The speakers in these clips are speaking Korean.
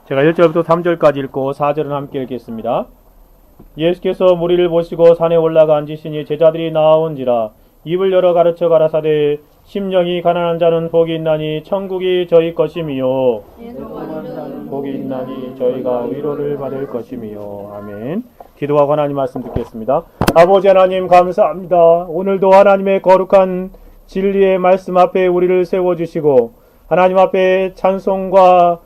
제가 1절부터 3절까지 읽고 4절은 함께 읽겠습니다. 예수께서 무리를 보시고 산에 올라가 앉으시니 제자들이 나온지라 입을 열어 가르쳐 가라사대 심령이 가난한 자는 복이 있나니 천국이 저희 것이미요 복이 있나니 저희가 위로를 받을 것이미요. 아멘. 기도하고 하나님 말씀 듣겠습니다. 아버지 하나님 감사합니다. 오늘도 하나님의 거룩한 진리의 말씀 앞에 우리를 세워주시고 하나님 앞에 찬송과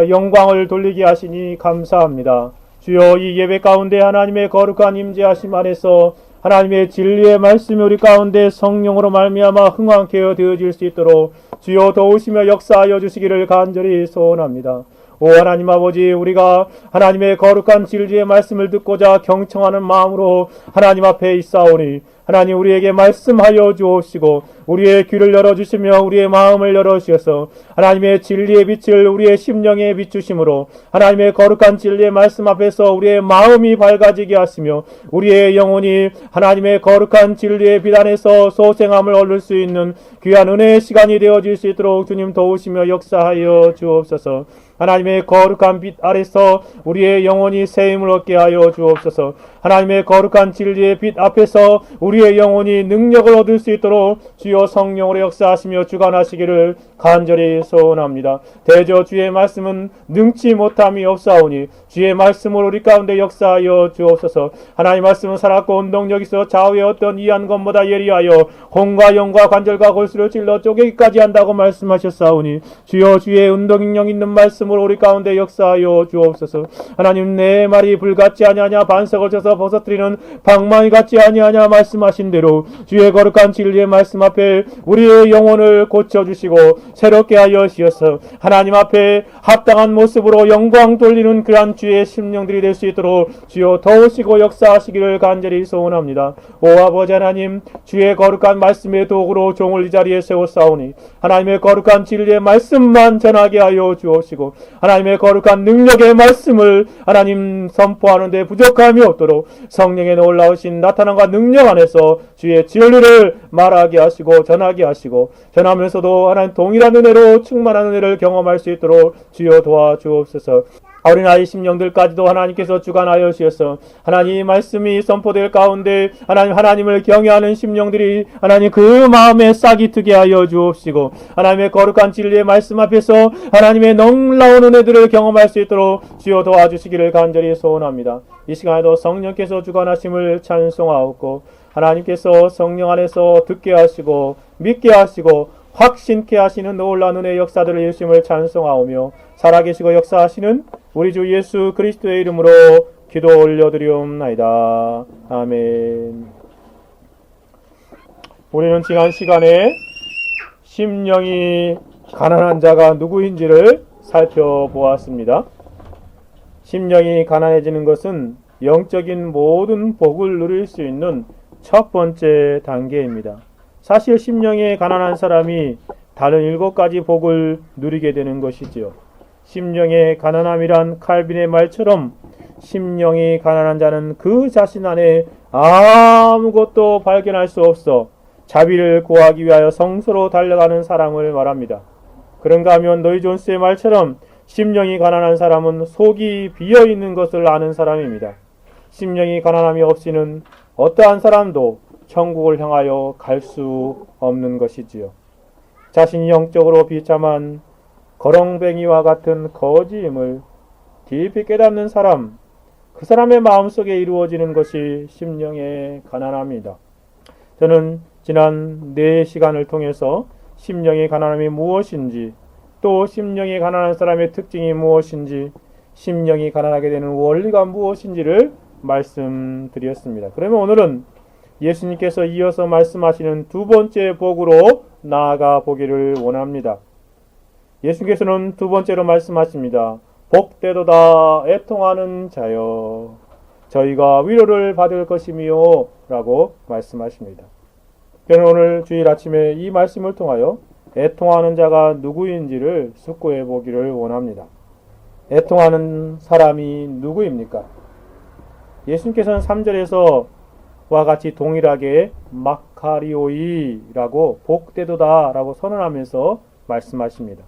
영광을 돌리게 하시니 감사합니다. 주여, 이 예배 가운데 하나님의 거룩한 임재하심 안에서 하나님의 진리의 말씀이 우리 가운데 성령으로 말미암아 흥왕케 되어질 수 있도록 주여 도우시며 역사하여 주시기를 간절히 소원합니다. 오 하나님 아버지, 우리가 하나님의 거룩한 진리의 말씀을 듣고자 경청하는 마음으로 하나님 앞에 있사오니 하나님 우리에게 말씀하여 주옵시고 우리의 귀를 열어주시며 우리의 마음을 열어주셔서 하나님의 진리의 빛을 우리의 심령에 비추심으로 하나님의 거룩한 진리의 말씀 앞에서 우리의 마음이 밝아지게 하시며 우리의 영혼이 하나님의 거룩한 진리의 빛 안에서 소생함을 얻을 수 있는 귀한 은혜의 시간이 되어질 수 있도록 주님 도우시며 역사하여 주옵소서. 하나님의 거룩한 빛 아래서 우리의 영혼이 세임을 얻게 하여 주옵소서. 하나님의 거룩한 진리의 빛 앞에서 우리의 영혼이 능력을 얻을 수 있도록 주여 성령으로 역사하시며 주관하시기를 간절히 소원합니다. 대저 주의 말씀은 능치 못함이 없사오니 주의 말씀으로 우리 가운데 역사하여 주옵소서. 하나님 말씀은 살았고 운동력 있어 좌우의 어떤 이한 것보다 예리하여 혼과 영과 관절과 골수를 찔러 쪼개기까지 한다고 말씀하셨사오니 주여 주의 운동력 있는 말씀으로 우리 가운데 역사하여 주옵소서. 하나님 내 말이 불같지 아니하냐 반석을 쳐서 벗어뜨리는 방망이 같지 아니하냐 말씀하신 대로 주의 거룩한 진리의 말씀 앞에 우리의 영혼을 고쳐주시고 새롭게 하여 주셔서 하나님 앞에 합당한 모습으로 영광 돌리는 그러한 주의 심령들이 될 수 있도록 주여 도우시고 역사하시기를 간절히 소원합니다. 오 아버지 하나님, 주의 거룩한 말씀의 도구로 종을 이 자리에 세워싸우니 하나님의 거룩한 진리의 말씀만 전하게 하여 주옵시고 하나님의 거룩한 능력의 말씀을 하나님 선포하는 데 부족함이 없도록 성령의 놀라우신 나타남과 능력 안에서 주의 진리를 말하게 하시고 전하게 하시고 전하면서도 하나님 동일한 은혜로 충만한 은혜를 경험할 수 있도록 주여 도와주옵소서. 어린아이 심령들까지도 하나님께서 주관하여 주셔서 하나님 말씀이 선포될 가운데 하나님을 경외하는 심령들이 하나님 그 마음에 싹이 트게 하여 주옵시고 하나님의 거룩한 진리의 말씀 앞에서 하나님의 놀라운 은혜들을 경험할 수 있도록 주여 도와주시기를 간절히 소원합니다. 이 시간에도 성령께서 주관하심을 찬송하옵고 하나님께서 성령 안에서 듣게 하시고 믿게 하시고 확신케 하시는 놀라운 은혜의 역사들을 예수님을 찬송하오며 살아계시고 역사하시는 우리 주 예수 그리스도의 이름으로 기도 올려드리옵나이다. 아멘. 우리는 지난 시간에 심령이 가난한 자가 누구인지를 살펴보았습니다. 심령이 가난해지는 것은 영적인 모든 복을 누릴 수 있는 첫 번째 단계입니다. 사실 심령이 가난한 사람이 다른 7가지 복을 누리게 되는 것이지요. 심령의 가난함이란 칼빈의 말처럼 심령이 가난한 자는 그 자신 안에 아무것도 발견할 수 없어 자비를 구하기 위하여 성소로 달려가는 사람을 말합니다. 그런가 하면 노이 존스의 말처럼 심령이 가난한 사람은 속이 비어있는 것을 아는 사람입니다. 심령이 가난함이 없이는 어떠한 사람도 천국을 향하여 갈 수 없는 것이지요. 자신이 영적으로 비참한 거렁뱅이와 같은 거지임을 깊이 깨닫는 사람, 그 사람의 마음속에 이루어지는 것이 심령의 가난함입니다. 저는 지난 4시간을 통해서 심령의 가난함이 무엇인지, 또 심령이 가난한 사람의 특징이 무엇인지, 심령이 가난하게 되는 원리가 무엇인지를 말씀드렸습니다. 그러면 오늘은 예수님께서 이어서 말씀하시는 두 번째 복으로 나아가 보기를 원합니다. 예수께서는 두 번째로 말씀하십니다. 복되도다 애통하는 자여 저희가 위로를 받을 것이미요 라고 말씀하십니다. 저는 오늘 주일 아침에 이 말씀을 통하여 애통하는 자가 누구인지를 숙고해 보기를 원합니다. 애통하는 사람이 누구입니까? 예수님께서는 3절에서 와 같이 동일하게 마카리오이라고 복되도다 라고 선언하면서 말씀하십니다.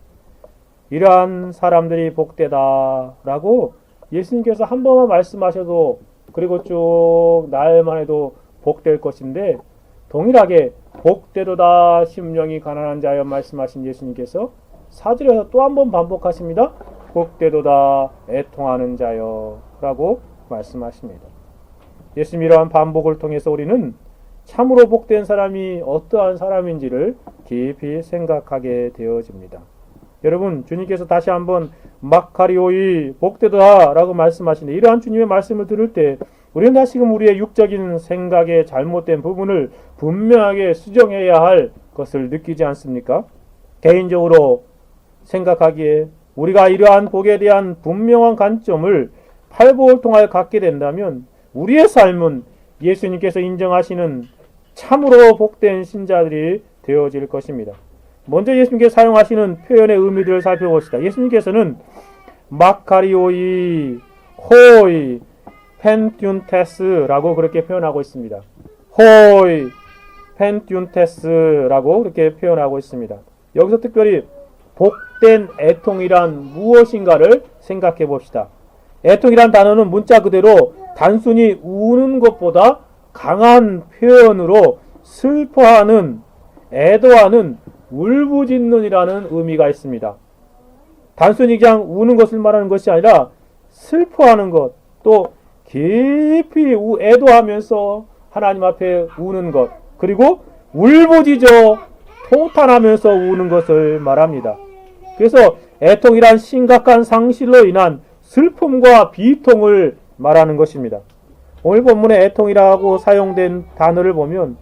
이러한 사람들이 복되다 라고 예수님께서 한 번만 말씀하셔도 그리고 쭉 날만 해도 복될 것인데 동일하게 복되도다 심령이 가난한 자여 말씀하신 예수님께서 4절에서 또 한 번 반복하십니다. 복되도다 애통하는 자여 라고 말씀하십니다. 예수님 이러한 반복을 통해서 우리는 참으로 복된 사람이 어떠한 사람인지를 깊이 생각하게 되어집니다. 여러분, 주님께서 다시 한번 마카리오이 복되도다 라고 말씀하시는데 이러한 주님의 말씀을 들을 때 우리는 다시금 우리의 육적인 생각의 잘못된 부분을 분명하게 수정해야 할 것을 느끼지 않습니까? 개인적으로 생각하기에 우리가 이러한 복에 대한 분명한 관점을 팔복을 통하여 갖게 된다면 우리의 삶은 예수님께서 인정하시는 참으로 복된 신자들이 되어질 것입니다. 먼저 예수님께서 사용하시는 표현의 의미들을 살펴봅시다. 예수님께서는 마카리오이, 호이, 펜듐테스라고 그렇게 표현하고 있습니다. 호이, 펜듐테스라고 그렇게 표현하고 있습니다. 여기서 특별히 복된 애통이란 무엇인가를 생각해 봅시다. 애통이란 단어는 문자 그대로 단순히 우는 것보다 강한 표현으로 슬퍼하는, 애도하는, 울부짖는이라는 의미가 있습니다. 단순히 그냥 우는 것을 말하는 것이 아니라 슬퍼하는 것, 또 깊이 애도하면서 하나님 앞에 우는 것, 그리고 울부짖어 통탄하면서 우는 것을 말합니다. 그래서 애통이란 심각한 상실로 인한 슬픔과 비통을 말하는 것입니다. 오늘 본문에 애통이라고 사용된 단어를 보면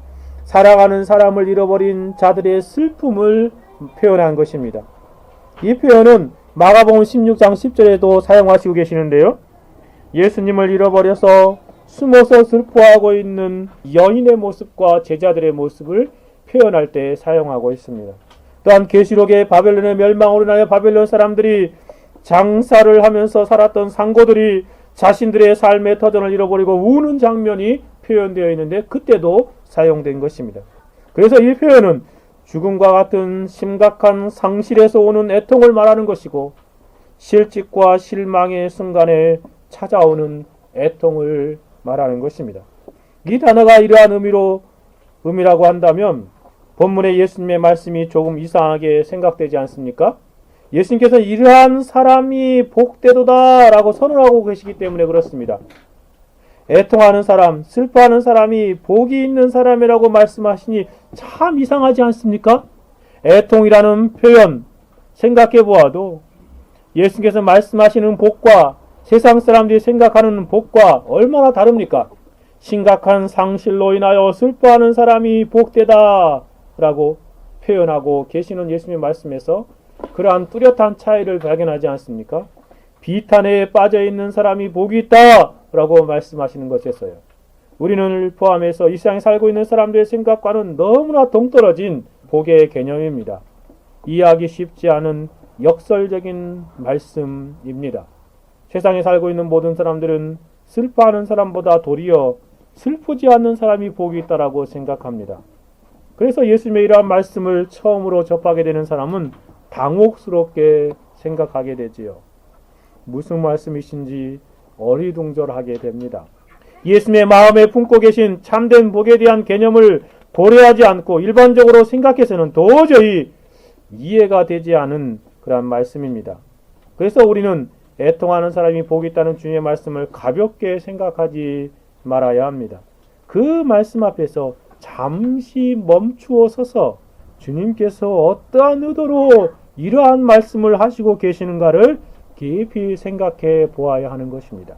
사랑하는 사람을 잃어버린 자들의 슬픔을 표현한 것입니다. 이 표현은 마가복음 16장 10절에도 사용하시고 계시는데요. 예수님을 잃어버려서 숨어서 슬퍼하고 있는 여인의 모습과 제자들의 모습을 표현할 때 사용하고 있습니다. 또한 계시록의 바벨론의 멸망으로 인하여 바벨론 사람들이 장사를 하면서 살았던 상고들이 자신들의 삶의 터전을 잃어버리고 우는 장면이 표현되어 있는데 그때도 사용된 것입니다. 그래서 이 표현은 죽음과 같은 심각한 상실에서 오는 애통을 말하는 것이고 실직과 실망의 순간에 찾아오는 애통을 말하는 것입니다. 이 단어가 이러한 의미라고 한다면 본문의 예수님의 말씀이 조금 이상하게 생각되지 않습니까? 예수님께서 이러한 사람이 복되도다 라고 선언하고 계시기 때문에 그렇습니다. 애통하는 사람, 슬퍼하는 사람이 복이 있는 사람이라고 말씀하시니 참 이상하지 않습니까? 애통이라는 표현 생각해 보아도 예수님께서 말씀하시는 복과 세상 사람들이 생각하는 복과 얼마나 다릅니까? 심각한 상실로 인하여 슬퍼하는 사람이 복되다 라고 표현하고 계시는 예수님의 말씀에서 그러한 뚜렷한 차이를 발견하지 않습니까? 비탄에 빠져있는 사람이 복이 있다 라고 말씀하시는 것에서요. 우리는 포함해서 이 세상에 살고 있는 사람들의 생각과는 너무나 동떨어진 복의 개념입니다. 이해하기 쉽지 않은 역설적인 말씀입니다. 세상에 살고 있는 모든 사람들은 슬퍼하는 사람보다 도리어 슬프지 않는 사람이 복이 있다라고 생각합니다. 그래서 예수님의 이러한 말씀을 처음으로 접하게 되는 사람은 당혹스럽게 생각하게 되지요. 무슨 말씀이신지 어리둥절하게 됩니다. 예수님의 마음에 품고 계신 참된 복에 대한 개념을 고려하지 않고 일반적으로 생각해서는 도저히 이해가 되지 않은 그런 말씀입니다. 그래서 우리는 애통하는 사람이 복이 있다는 주님의 말씀을 가볍게 생각하지 말아야 합니다. 그 말씀 앞에서 잠시 멈추어 서서 주님께서 어떠한 의도로 이러한 말씀을 하시고 계시는가를 깊이 생각해 보아야 하는 것입니다.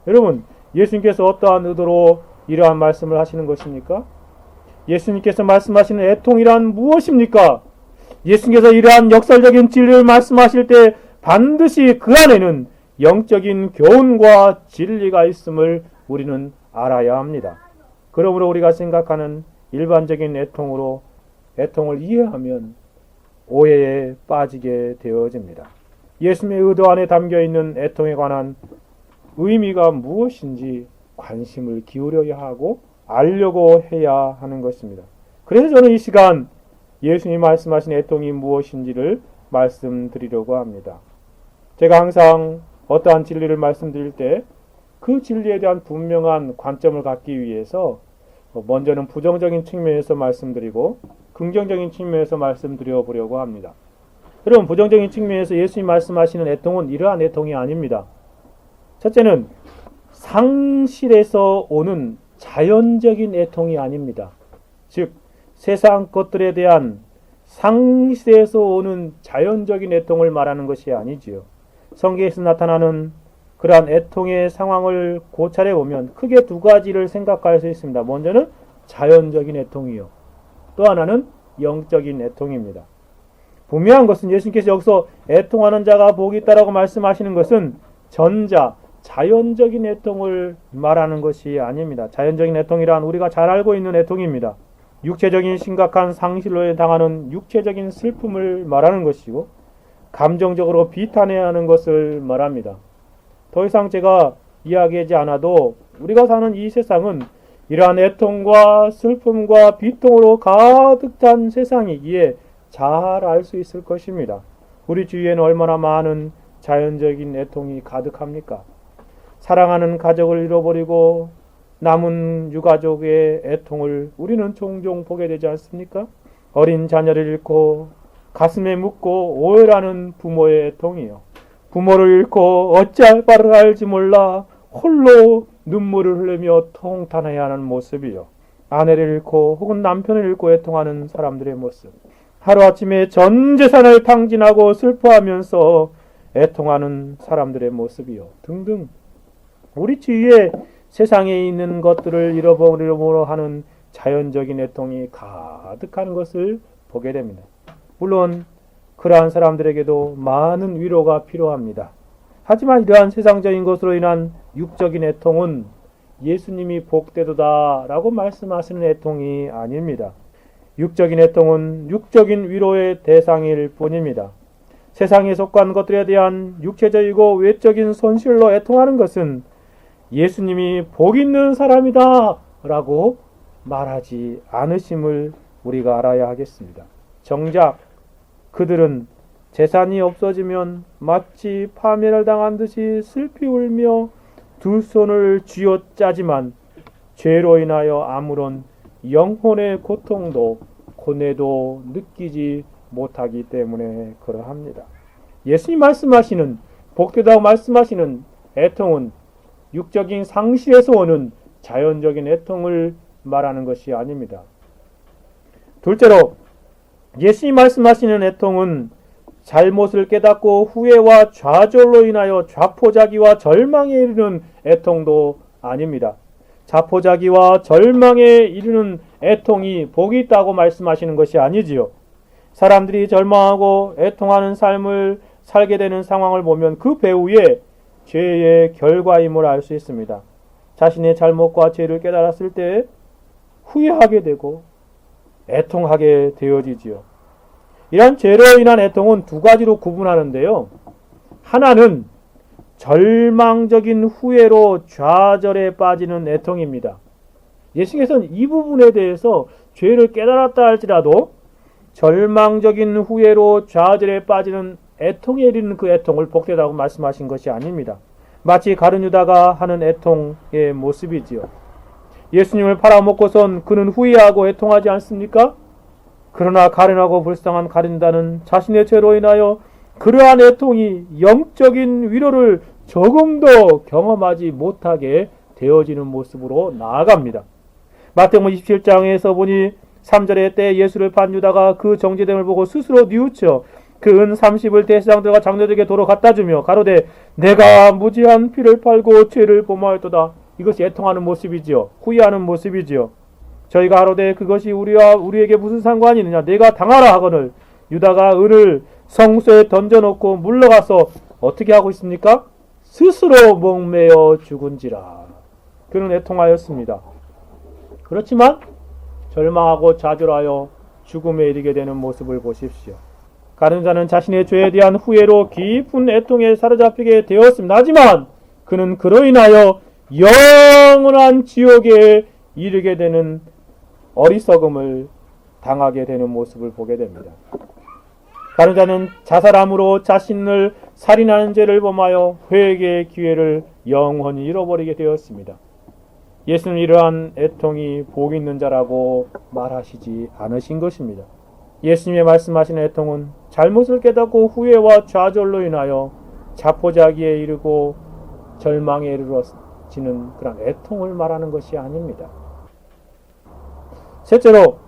여러분, 예수님께서 어떠한 의도로 이러한 말씀을 하시는 것입니까? 예수님께서 말씀하시는 애통이란 무엇입니까? 예수님께서 이러한 역설적인 진리를 말씀하실 때 반드시 그 안에는 영적인 교훈과 진리가 있음을 우리는 알아야 합니다. 그러므로 우리가 생각하는 일반적인 애통을 이해하면 오해에 빠지게 되어집니다. 예수님의 의도 안에 담겨있는 애통에 관한 의미가 무엇인지 관심을 기울여야 하고 알려고 해야 하는 것입니다. 그래서 저는 이 시간 예수님이 말씀하신 애통이 무엇인지를 말씀드리려고 합니다. 제가 항상 어떠한 진리를 말씀드릴 때 그 진리에 대한 분명한 관점을 갖기 위해서 먼저는 부정적인 측면에서 말씀드리고 긍정적인 측면에서 말씀드려 보려고 합니다. 여러분, 부정적인 측면에서 예수님 말씀하시는 애통은 이러한 애통이 아닙니다. 첫째는 상실에서 오는 자연적인 애통이 아닙니다. 즉 세상 것들에 대한 상실에서 오는 자연적인 애통을 말하는 것이 아니지요. 성경에서 나타나는 그러한 애통의 상황을 고찰해 보면 크게 두 가지를 생각할 수 있습니다. 먼저는 자연적인 애통이요, 또 하나는 영적인 애통입니다. 분명한 것은 예수님께서 여기서 애통하는 자가 복이 있다라고 말씀하시는 것은 전자, 자연적인 애통을 말하는 것이 아닙니다. 자연적인 애통이란 우리가 잘 알고 있는 애통입니다. 육체적인 심각한 상실로 당하는 육체적인 슬픔을 말하는 것이고 감정적으로 비탄해야 하는 것을 말합니다. 더 이상 제가 이야기하지 않아도 우리가 사는 이 세상은 이러한 애통과 슬픔과 비통으로 가득 찬 세상이기에 잘 알 수 있을 것입니다. 우리 주위에는 얼마나 많은 자연적인 애통이 가득합니까? 사랑하는 가족을 잃어버리고 남은 유가족의 애통을 우리는 종종 보게 되지 않습니까? 어린 자녀를 잃고 가슴에 묻고 오열하는 부모의 애통이요, 부모를 잃고 어찌할 바를 알지 몰라 홀로 눈물을 흘리며 통탄해야 하는 모습이요, 아내를 잃고 혹은 남편을 잃고 애통하는 사람들의 모습, 하루아침에 전 재산을 탕진하고 슬퍼하면서 애통하는 사람들의 모습이요 등등, 우리 주위에 세상에 있는 것들을 잃어버리려 하는 자연적인 애통이 가득한 것을 보게 됩니다. 물론 그러한 사람들에게도 많은 위로가 필요합니다. 하지만 이러한 세상적인 것으로 인한 육적인 애통은 예수님이 복되도다 라고 말씀하시는 애통이 아닙니다. 육적인 애통은 육적인 위로의 대상일 뿐입니다. 세상에 속한 것들에 대한 육체적이고 외적인 손실로 애통하는 것은 예수님이 복 있는 사람이다 라고 말하지 않으심을 우리가 알아야 하겠습니다. 정작 그들은 재산이 없어지면 마치 파멸을 당한 듯이 슬피 울며 두 손을 쥐어짜지만 죄로 인하여 아무런 영혼의 고통도 고뇌도 느끼지 못하기 때문에 그러합니다. 예수님 말씀하시는 복되다고 말씀하시는 애통은 육적인 상실에서 오는 자연적인 애통을 말하는 것이 아닙니다. 둘째로 예수님 말씀하시는 애통은 잘못을 깨닫고 후회와 좌절로 인하여 좌포자기와 절망에 이르는 애통도 아닙니다. 좌포자기와 절망에 이르는 애통이 복이 있다고 말씀하시는 것이 아니지요. 사람들이 절망하고 애통하는 삶을 살게 되는 상황을 보면 그 배후에 죄의 결과임을 알 수 있습니다. 자신의 잘못과 죄를 깨달았을 때 후회하게 되고 애통하게 되어지지요. 이러한 죄로 인한 애통은 두 가지로 구분하는데요. 하나는 절망적인 후회로 좌절에 빠지는 애통입니다. 예수님께서는 이 부분에 대해서 죄를 깨달았다 할지라도 절망적인 후회로 좌절에 빠지는 애통에 이르는 그 애통을 복되다고 말씀하신 것이 아닙니다. 마치 가룟 유다가 하는 애통의 모습이지요. 예수님을 팔아먹고선 그는 후회하고 애통하지 않습니까? 그러나 가련하고 불쌍한 가룟 유다는 자신의 죄로 인하여 그러한 애통이 영적인 위로를 조금도 경험하지 못하게 되어지는 모습으로 나아갑니다. 마태복음 27장에서 보니 3절에 때 예수를 판 유다가 그 정죄됨을 보고 스스로 뉘우쳐 그 은 30을 대제사장들과 장로들에게 도로 갖다 주며 가로되 내가 무지한 피를 팔고 죄를 범하였도다. 이것이 애통하는 모습이지요. 후회하는 모습이지요. 저희가 하로되 그것이 우리에게 무슨 상관이 있느냐, 내가 당하라 하거늘 유다가 은을 성소에 던져놓고 물러가서 어떻게 하고 있습니까? 스스로 목매어 죽은지라. 그는 애통하였습니다. 그렇지만 절망하고 좌절하여 죽음에 이르게 되는 모습을 보십시오. 가룟 자는 자신의 죄에 대한 후회로 깊은 애통에 사로잡히게 되었습니다. 하지만 그는 그로 인하여 영원한 지옥에 이르게 되는 어리석음을 당하게 되는 모습을 보게 됩니다. 다른 자는 자살함으로 자신을 살인하는 죄를 범하여 회개의 기회를 영원히 잃어버리게 되었습니다. 예수는 이러한 애통이 복 있는 자라고 말하시지 않으신 것입니다. 예수님의 말씀하신 애통은 잘못을 깨닫고 후회와 좌절로 인하여 자포자기에 이르고 절망에 이르러지는 그런 애통을 말하는 것이 아닙니다. 셋째로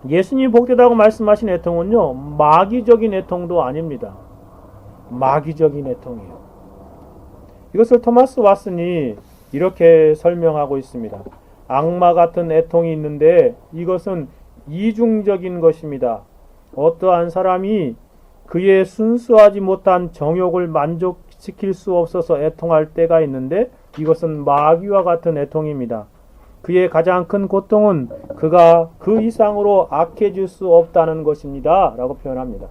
예수님이 복되다고 말씀하신 애통은요, 마귀적인 애통도 아닙니다. 마귀적인 애통이에요. 이것을 토마스 왓슨이 이렇게 설명하고 있습니다. 악마 같은 애통이 있는데 이것은 이중적인 것입니다. 어떠한 사람이 그의 순수하지 못한 정욕을 만족시킬 수 없어서 애통할 때가 있는데 이것은 마귀와 같은 애통입니다. 그의 가장 큰 고통은 그가 그 이상으로 악해질 수 없다는 것입니다. 라고 표현합니다.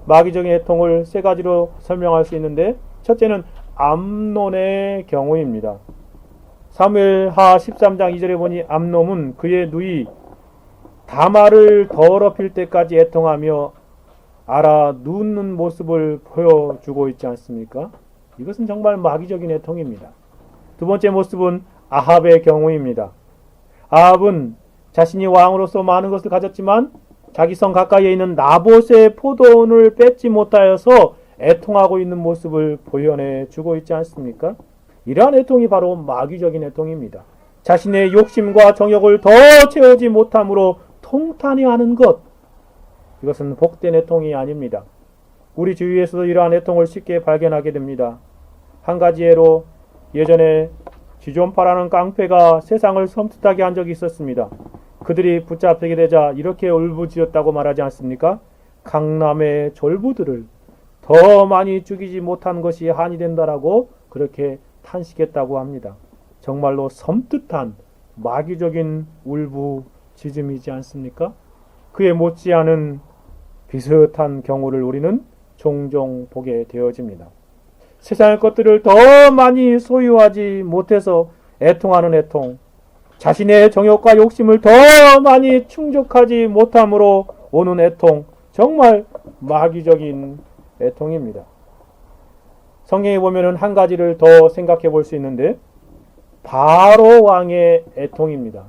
마귀적인 애통을 세 가지로 설명할 수 있는데 첫째는 암논의 경우입니다. 사무엘하 13장 2절에 보니 암논은 그의 누이 다말을 더럽힐 때까지 애통하며 알아눕는 모습을 보여주고 있지 않습니까? 이것은 정말 마귀적인 애통입니다. 두 번째 모습은 아합의 경우입니다. 아합은 자신이 왕으로서 많은 것을 가졌지만 자기 성 가까이에 있는 나봇의 포도원을 뺏지 못하여서 애통하고 있는 모습을 보여내 주고 있지 않습니까? 이러한 애통이 바로 마귀적인 애통입니다. 자신의 욕심과 정욕을 더 채우지 못함으로 통탄해 하는 것, 이것은 복된 애통이 아닙니다. 우리 주위에서도 이러한 애통을 쉽게 발견하게 됩니다. 한 가지 예로 예전에 쥐존파라는 깡패가 세상을 섬뜩하게 한 적이 있었습니다. 그들이 붙잡히게 되자 이렇게 울부짖었다고 말하지 않습니까? 강남의 졸부들을 더 많이 죽이지 못한 것이 한이 된다라고 그렇게 탄식했다고 합니다. 정말로 섬뜩한 마귀적인 울부짖음이지 않습니까? 그에 못지않은 비슷한 경우를 우리는 종종 보게 되어집니다. 세상의 것들을 더 많이 소유하지 못해서 애통하는 애통, 자신의 정욕과 욕심을 더 많이 충족하지 못함으로 오는 애통, 정말 마귀적인 애통입니다. 성경에 보면은 한 가지를 더 생각해 볼 수 있는데 바로 왕의 애통입니다.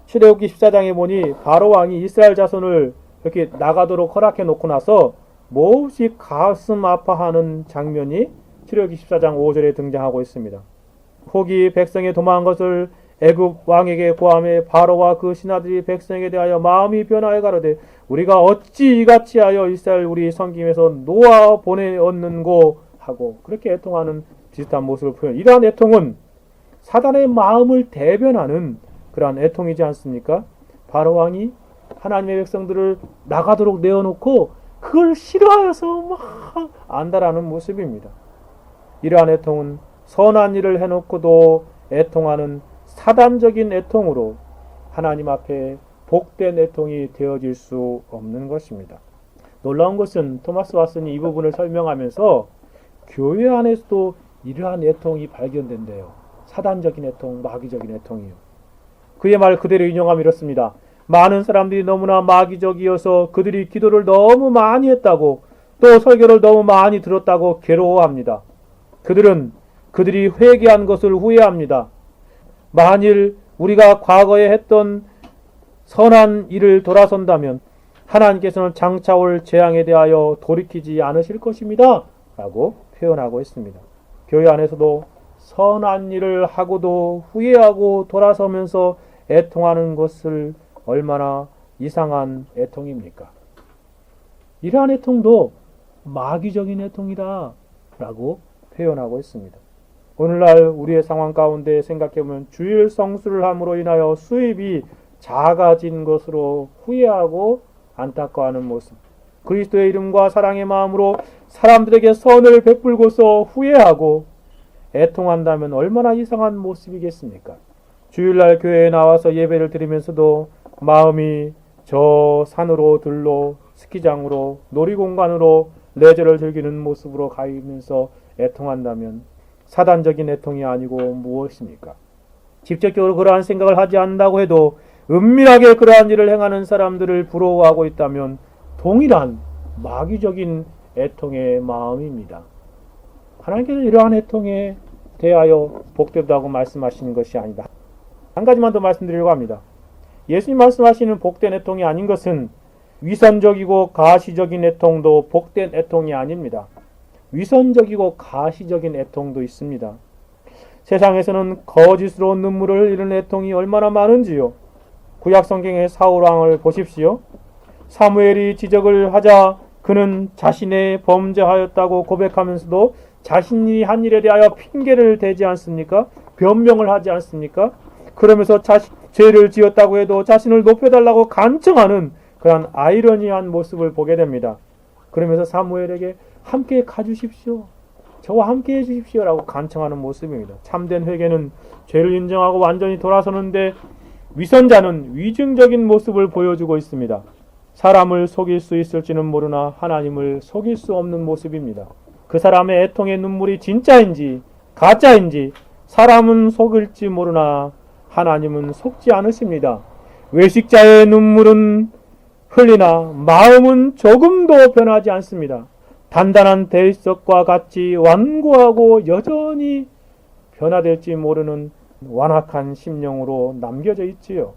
출애굽기 14장에 보니 바로 왕이 이스라엘 자손을 이렇게 나가도록 허락해 놓고 나서 몹시 가슴 아파하는 장면이 출애굽기 14장 5절에 등장하고 있습니다. 혹이 백성의 도망한 것을 애굽 왕에게 고함해 바로와 그 신하들이 백성에게 대하여 마음이 변하여 가로되 우리가 어찌 이같이 하여 이스라엘 우리 섬김에서 놓아 보내었는고 하고 그렇게 애통하는 비슷한 모습을 표현. 이러한 애통은 사단의 마음을 대변하는 그러한 애통이지 않습니까? 바로 왕이 하나님의 백성들을 나가도록 내어놓고 그걸 싫어해서 막 안다라는 모습입니다. 이러한 애통은 선한 일을 해놓고도 애통하는 사단적인 애통으로 하나님 앞에 복된 애통이 되어질 수 없는 것입니다. 놀라운 것은 토마스 왓슨이 이 부분을 설명하면서 교회 안에서도 이러한 애통이 발견된대요. 사단적인 애통, 마귀적인 애통이요. 그의 말 그대로 인용하면 이렇습니다. 많은 사람들이 너무나 마귀적이어서 그들이 기도를 너무 많이 했다고 또 설교를 너무 많이 들었다고 괴로워합니다. 그들이 회개한 것을 후회합니다. 만일 우리가 과거에 했던 선한 일을 돌아선다면 하나님께서는 장차 올 재앙에 대하여 돌이키지 않으실 것입니다. 라고 표현하고 있습니다. 교회 안에서도 선한 일을 하고도 후회하고 돌아서면서 애통하는 것을 얼마나 이상한 애통입니까? 이러한 애통도 마귀적인 애통이다 라고 표현하고 있습니다. 오늘날 우리의 상황 가운데 생각해보면 주일 성수를 함으로 인하여 수입이 작아진 것으로 후회하고 안타까워하는 모습, 그리스도의 이름과 사랑의 마음으로 사람들에게 선을 베풀고서 후회하고 애통한다면 얼마나 이상한 모습이겠습니까? 주일날 교회에 나와서 예배를 드리면서도 마음이 저 산으로 들로 스키장으로 놀이공간으로 레저를 즐기는 모습으로 가면서 애통한다면 사단적인 애통이 아니고 무엇입니까? 직접적으로 그러한 생각을 하지 않는다고 해도 은밀하게 그러한 일을 행하는 사람들을 부러워하고 있다면 동일한 마귀적인 애통의 마음입니다. 하나님께서 이러한 애통에 대하여 복되다고 말씀하시는 것이 아니다. 한 가지만 더 말씀드리려고 합니다. 예수님 말씀하시는 복된 애통이 아닌 것은 위선적이고 가시적인 애통도 복된 애통이 아닙니다. 위선적이고 가시적인 애통도 있습니다. 세상에서는 거짓으로 눈물을 흘리는 애통이 얼마나 많은지요. 구약성경의 사울왕을 보십시오. 사무엘이 지적을 하자 그는 자신의 범죄하였다고 고백하면서도 자신이 한 일에 대하여 핑계를 대지 않습니까? 변명을 하지 않습니까? 그러면서 죄를 지었다고 해도 자신을 높여달라고 간청하는 그런 아이러니한 모습을 보게 됩니다. 그러면서 사무엘에게 함께 가주십시오. 저와 함께 해주십시오 라고 간청하는 모습입니다. 참된 회개는 죄를 인정하고 완전히 돌아서는데, 위선자는 위증적인 모습을 보여주고 있습니다. 사람을 속일 수 있을지는 모르나 하나님을 속일 수 없는 모습입니다. 그 사람의 애통의 눈물이 진짜인지 가짜인지 사람은 속일지 모르나 하나님은 속지 않으십니다. 외식자의 눈물은 흘리나 마음은 조금도 변하지 않습니다. 단단한 대리석과 같이 완고하고 여전히 변화될지 모르는 완악한 심령으로 남겨져 있지요.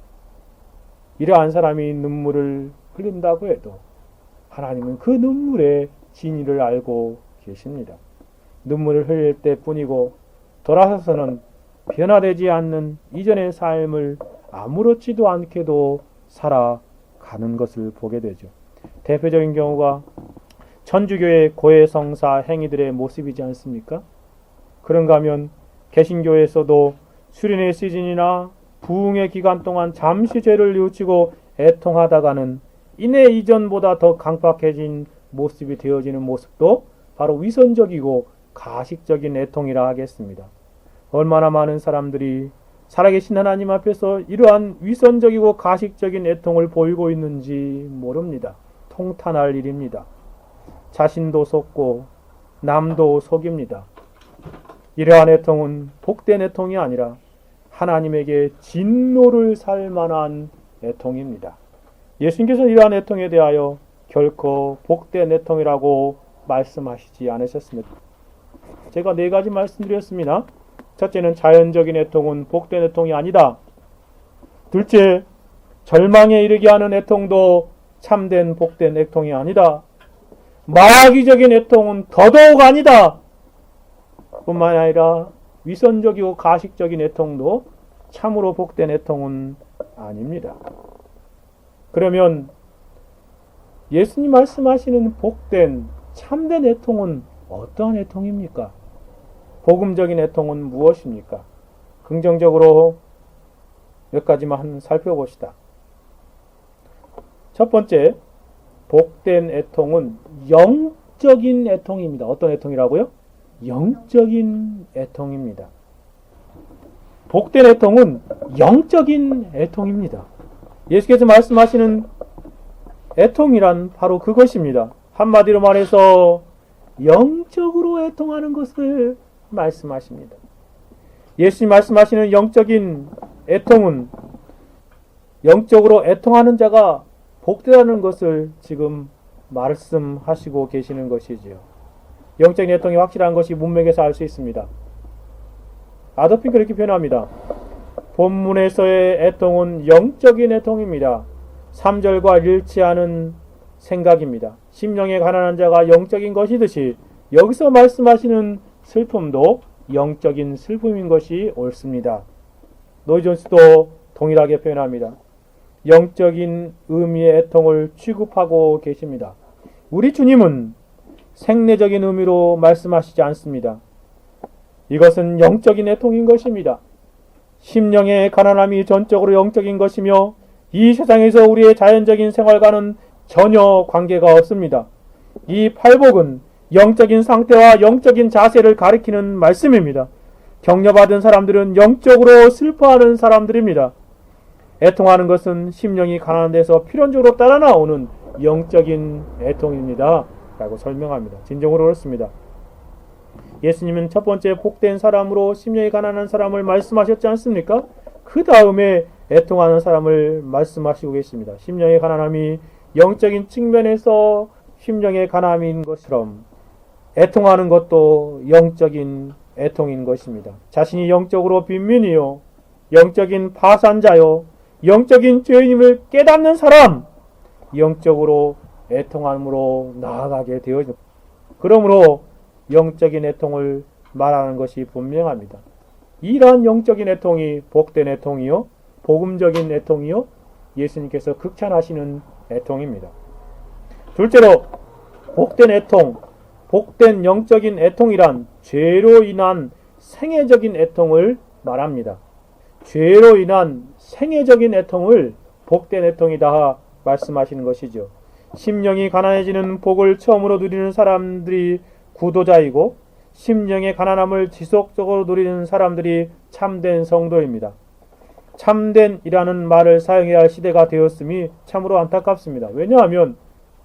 이러한 사람이 눈물을 흘린다고 해도 하나님은 그 눈물의 진위를 알고 계십니다. 눈물을 흘릴 때뿐이고 돌아서서는 변화되지 않는 이전의 삶을 아무렇지도 않게도 살아가는 것을 보게 되죠. 대표적인 경우가 천주교의 고해성사 행위들의 모습이지 않습니까? 그런가 하면 개신교에서도 수련의 시즌이나 부흥의 기간 동안 잠시 죄를 뉘우치고 애통하다가는 이내 이전보다 더 강팍해진 모습이 되어지는 모습도 바로 위선적이고 가식적인 애통이라 하겠습니다. 얼마나 많은 사람들이 살아계신 하나님 앞에서 이러한 위선적이고 가식적인 애통을 보이고 있는지 모릅니다. 통탄할 일입니다. 자신도 속고 남도 속입니다. 이러한 애통은 복된 애통이 아니라 하나님에게 진노를 살 만한 애통입니다. 예수님께서 이러한 애통에 대하여 결코 복된 애통이라고 말씀하시지 않으셨습니다. 제가 4가지 말씀드렸습니다. 첫째는 자연적인 애통은 복된 애통이 아니다. 둘째, 절망에 이르게 하는 애통도 참된 복된 애통이 아니다. 마귀적인 애통은 더더욱 아니다. 뿐만 아니라 위선적이고 가식적인 애통도 참으로 복된 애통은 아닙니다. 그러면 예수님 말씀하시는 복된 참된 애통은 어떠한 애통입니까? 복음적인 애통은 무엇입니까? 긍정적으로 몇 가지만 살펴봅시다. 첫 번째, 복된 애통은 영적인 애통입니다. 어떤 애통이라고요? 영적인 애통입니다. 복된 애통은 영적인 애통입니다. 예수께서 말씀하시는 애통이란 바로 그것입니다. 한마디로 말해서 영적으로 애통하는 것을 말씀하십니다. 예수님 말씀하시는 영적인 애통은 영적으로 애통하는 자가 복되다는 것을 지금 말씀하시고 계시는 것이지요. 영적인 애통이 확실한 것이 문맥에서 알 수 있습니다. 아더핀 그렇게 표현합니다. 본문에서의 애통은 영적인 애통입니다. 3절과 일치하는 생각입니다. 심령에 가난한 자가 영적인 것이듯이 여기서 말씀하시는 슬픔도 영적인 슬픔인 것이 옳습니다. 노이 존스도 동일하게 표현합니다. 영적인 의미의 애통을 취급하고 계십니다. 우리 주님은 생내적인 의미로 말씀하시지 않습니다. 이것은 영적인 애통인 것입니다. 심령의 가난함이 전적으로 영적인 것이며 이 세상에서 우리의 자연적인 생활과는 전혀 관계가 없습니다. 이 팔복은 영적인 상태와 영적인 자세를 가리키는 말씀입니다. 격려받은 사람들은 영적으로 슬퍼하는 사람들입니다. 애통하는 것은 심령이 가난한 데서 필연적으로 따라 나오는 영적인 애통입니다. 라고 설명합니다. 진정으로 그렇습니다. 예수님은 첫 번째 복된 사람으로 심령이 가난한 사람을 말씀하셨지 않습니까? 그 다음에 애통하는 사람을 말씀하시고 계십니다. 심령의 가난함이 영적인 측면에서 심령의 가난인 것처럼 애통하는 것도 영적인 애통인 것입니다. 자신이 영적으로 빈민이요, 영적인 파산자요, 영적인 죄인임을 깨닫는 사람, 영적으로 애통함으로 나아가게 되어집니다. 그러므로 영적인 애통을 말하는 것이 분명합니다. 이러한 영적인 애통이 복된 애통이요, 복음적인 애통이요, 예수님께서 극찬하시는 애통입니다. 둘째로 복된 애통, 복된 영적인 애통이란 죄로 인한 생애적인 애통을 말합니다. 죄로 인한 생애적인 애통을 복된 애통이다 말씀하시는 것이죠. 심령이 가난해지는 복을 처음으로 누리는 사람들이 구도자이고, 심령의 가난함을 지속적으로 누리는 사람들이 참된 성도입니다. 참된이라는 말을 사용해야 할 시대가 되었음이 참으로 안타깝습니다. 왜냐하면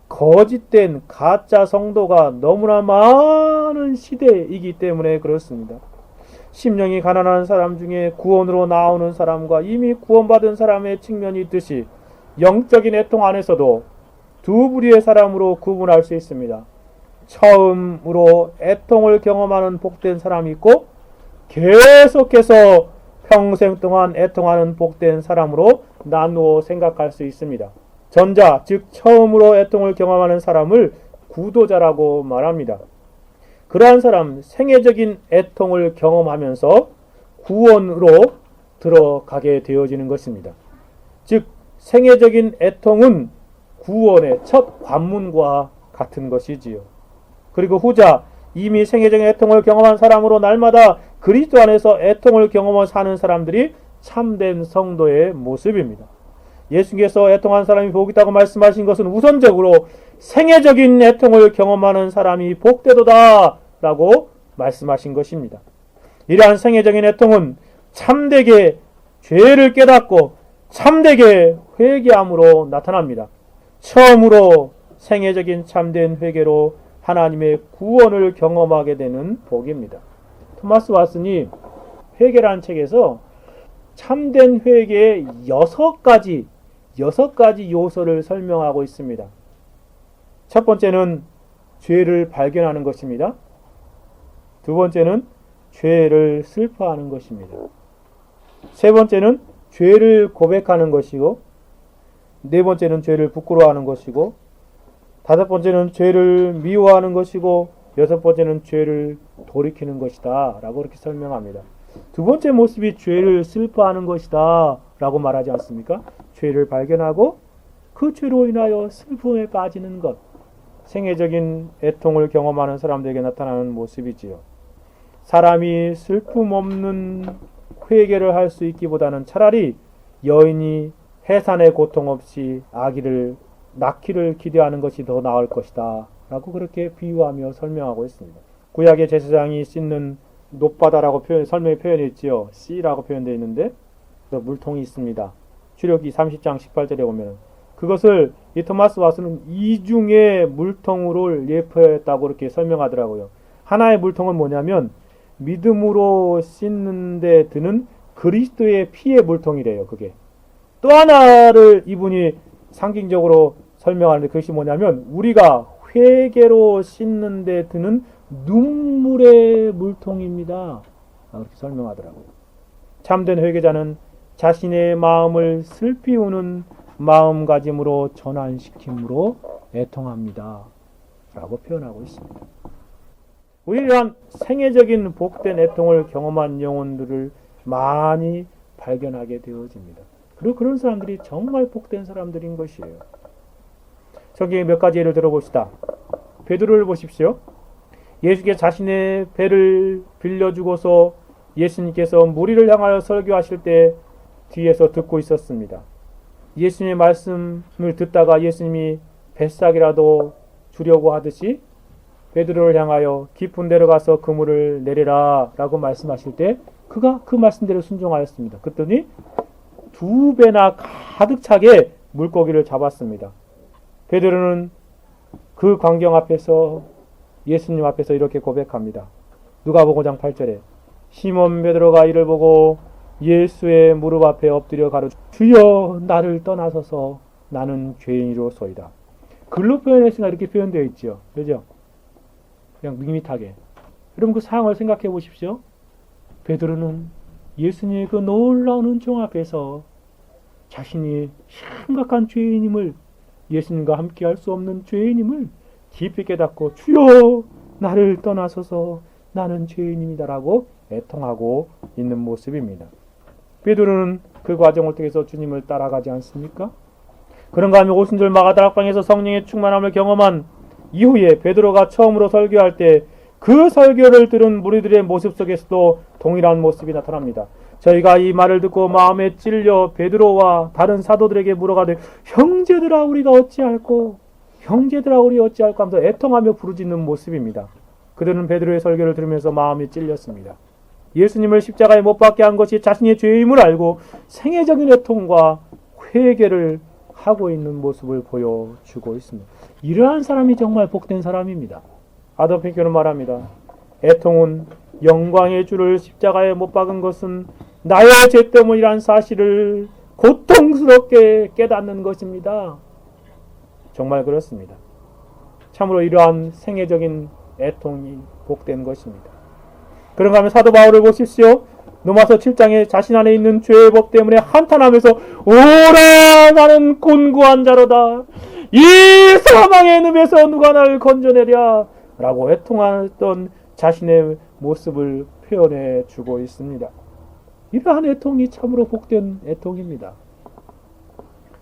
거짓된 가짜 성도가 너무나 많은 시대이기 때문에 그렇습니다. 심령이 가난한 사람 중에 구원으로 나오는 사람과 이미 구원받은 사람의 측면이 있듯이 영적인 애통 안에서도 두 부류의 사람으로 구분할 수 있습니다. 처음으로 애통을 경험하는 복된 사람이 있고, 계속해서 평생 동안 애통하는 복된 사람으로 나누어 생각할 수 있습니다. 전자, 즉 처음으로 애통을 경험하는 사람을 구도자라고 말합니다. 그러한 사람, 생애적인 애통을 경험하면서 구원으로 들어가게 되어지는 것입니다. 즉 생애적인 애통은 구원의 첫 관문과 같은 것이지요. 그리고 후자, 이미 생애적인 애통을 경험한 사람으로 날마다 그리스도 안에서 애통을 경험하며 사는 사람들이 참된 성도의 모습입니다. 예수께서 애통한 사람이 복 있다고 말씀하신 것은 우선적으로 생애적인 애통을 경험하는 사람이 복되도다 라고 말씀하신 것입니다. 이러한 생애적인 애통은 참되게 죄를 깨닫고 참되게 회개함으로 나타납니다. 처음으로 생애적인 참된 회개로 하나님의 구원을 경험하게 되는 복입니다. 토마스 왓슨이 회개라는 책에서 참된 회개의 6가지 요소를 설명하고 있습니다. 첫 번째는 죄를 발견하는 것입니다. 두 번째는 죄를 슬퍼하는 것입니다. 세 번째는 죄를 고백하는 것이고, 네 번째는 죄를 부끄러워하는 것이고, 다섯 번째는 죄를 미워하는 것이고, 여섯 번째는 죄를 돌이키는 것이다 라고 이렇게 설명합니다. 두 번째 모습이 죄를 슬퍼하는 것이다 라고 말하지 않습니까? 죄를 발견하고 그 죄로 인하여 슬픔에 빠지는 것, 생애적인 애통을 경험하는 사람들에게 나타나는 모습이지요. 사람이 슬픔 없는 회개를 할 수 있기보다는 차라리 여인이 해산의 고통 없이 아기를 낳기를 기대하는 것이 더 나을 것이다 라고 그렇게 비유하며 설명하고 있습니다. 구약의 제사장이 씻는 놋바다라고 설명에 표현이 있지요. 씨라고 표현되어 있는데 물통이 있습니다. 출애굽기 30장 18절에 보면 그것을 이 토마스 왓슨은 이중의 물통으로 예표했다고 이렇게 설명하더라고요. 하나의 물통은 뭐냐면 믿음으로 씻는 데 드는 그리스도의 피의 물통이래요. 그게 또 하나를 이분이 상징적으로 설명하는데 그것이 뭐냐면 우리가 회개로 씻는 데 드는 눈물의 물통입니다. 그렇게 설명하더라고요. 참된 회개자는 자신의 마음을 슬피 우는 마음가짐으로 전환시킴으로 애통합니다 라고 표현하고 있습니다. 우리는 생애적인 복된 애통을 경험한 영혼들을 많이 발견하게 되어집니다. 그리고 그런 사람들이 정말 복된 사람들인 것이에요. 성경의 몇 가지 예를 들어봅시다. 베드로를 보십시오. 예수께서 자신의 배를 빌려주고서 예수님께서 무리를 향하여 설교하실 때 뒤에서 듣고 있었습니다. 예수님의 말씀을 듣다가 예수님이 뱃삭이라도 주려고 하듯이 베드로를 향하여 깊은 데로 가서 그물을 내리라 라고 말씀하실 때 그가 그 말씀대로 순종하였습니다. 그랬더니 2배나 가득 차게 물고기를 잡았습니다. 베드로는 그 광경 앞에서 예수님 앞에서 이렇게 고백합니다. 누가복음 5장 8절에 시몬 베드로가 이를 보고 예수의 무릎 앞에 엎드려 가로되 주여 나를 떠나소서 나는 죄인이로소이다. 글로 표현했으니까 이렇게 표현되어 있죠. 그죠? 그냥 밋밋하게. 여러분 그 상황을 생각해 보십시오. 베드로는 예수님의 그 놀라운 은총 앞에서 자신이 심각한 죄인임을, 예수님과 함께 할 수 없는 죄인임을 깊이 깨닫고 주여 나를 떠나소서 나는 죄인입니다라고 애통하고 있는 모습입니다. 베드로는 그 과정을 통해서 주님을 따라가지 않습니까? 그런가 하면 오순절 마가다락방에서 성령의 충만함을 경험한 이후에 베드로가 처음으로 설교할 때 그 설교를 들은 무리들의 모습 속에서도 동일한 모습이 나타납니다. 저희가 이 말을 듣고 마음에 찔려 베드로와 다른 사도들에게 물어가되 형제들아 우리가 어찌할꼬 형제들아 우리 어찌할꼬 하면서 애통하며 부르짖는 모습입니다. 그들은 베드로의 설교를 들으면서 마음이 찔렸습니다. 예수님을 십자가에 못 박게 한 것이 자신의 죄임을 알고 생애적인 애통과 회개를 하고 있는 모습을 보여주고 있습니다. 이러한 사람이 정말 복된 사람입니다. 아도르 핑크는 말합니다. 애통은 영광의 주를 십자가에 못 박은 것은 나의 죄 때문이란 사실을 고통스럽게 깨닫는 것입니다. 정말 그렇습니다. 참으로 이러한 생애적인 애통이 복된 것입니다. 그런가 하면 사도 바울을 보십시오. 로마서 7장에 자신 안에 있는 죄의 법 때문에 한탄하면서 오라 나는 곤고한 자로다. 이 사망의 늪에서 누가 나를 건져내랴 라고 애통하던 자신의 모습을 표현해 주고 있습니다. 이러한 애통이 참으로 복된 애통입니다.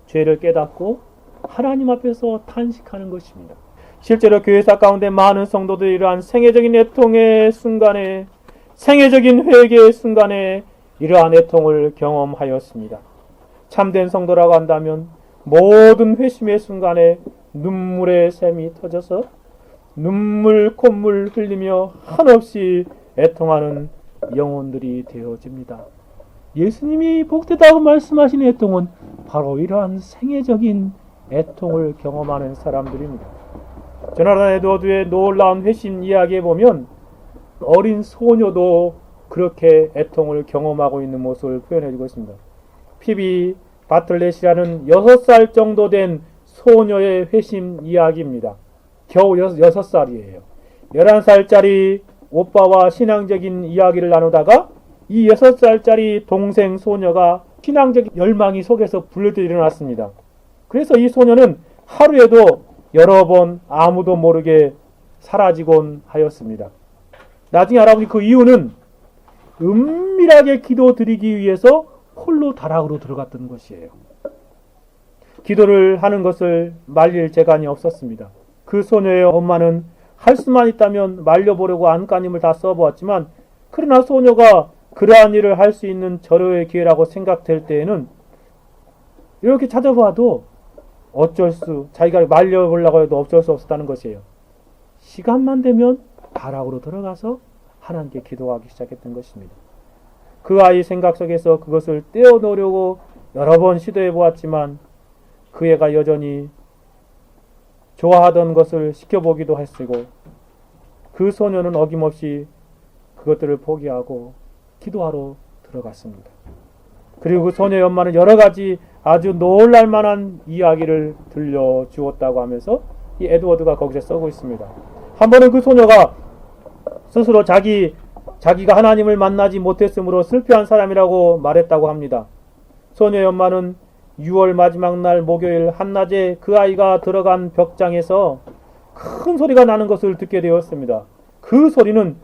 죄를 깨닫고 하나님 앞에서 탄식하는 것입니다. 실제로 교회사 가운데 많은 성도들이 이러한 생애적인 애통의 순간에, 생애적인 회개의 순간에 이러한 애통을 경험하였습니다. 참된 성도라고 한다면 모든 회심의 순간에 눈물의 샘이 터져서 눈물 콧물 흘리며 한없이 애통하는 영혼들이 되어집니다. 예수님이 복되다고 말씀하신 애통은 바로 이러한 생애적인 애통을 경험하는 사람들입니다. 조나단 에드워드의 놀라운 회심 이야기에 보면 어린 소녀도 그렇게 애통을 경험하고 있는 모습을 표현해주고 있습니다. 피비 바틀렛이라는 6살 정도 된 소녀의 회심 이야기입니다. 겨우 6살이에요. 11살짜리 오빠와 신앙적인 이야기를 나누다가 이 6살짜리 동생 소녀가 신앙적인 열망이 속에서 불려져 일어났습니다. 그래서 이 소녀는 하루에도 여러 번 아무도 모르게 사라지곤 하였습니다. 나중에 알아보니 그 이유는 은밀하게 기도 드리기 위해서 홀로 다락으로 들어갔던 것이에요. 기도를 하는 것을 말릴 재간이 없었습니다. 그 소녀의 엄마는 할 수만 있다면 말려보려고 안간힘을 다 써보았지만 그러나 소녀가 그러한 일을 할 수 있는 절호의 기회라고 생각될 때에는 이렇게 찾아봐도 자기가 말려보려고 해도 어쩔 수 없었다는 것이에요. 시간만 되면 다락으로 들어가서 하나님께 기도하기 시작했던 것입니다. 그 아이 생각 속에서 그것을 떼어놓으려고 여러 번 시도해 보았지만 그 애가 여전히 좋아하던 것을 시켜보기도 했고 그 소녀는 어김없이 그것들을 포기하고 기도하러 들어갔습니다. 그리고 그 소녀의 엄마는 여러 가지 아주 놀랄만한 이야기를 들려주었다고 하면서 이 에드워드가 거기서 쓰고 있습니다. 한 번은 그 소녀가 스스로 자기가 하나님을 만나지 못했으므로 슬퍼한 사람이라고 말했다고 합니다. 소녀의 엄마는 6월 마지막 날 목요일 한낮에 그 아이가 들어간 벽장에서 큰 소리가 나는 것을 듣게 되었습니다. 그 소리는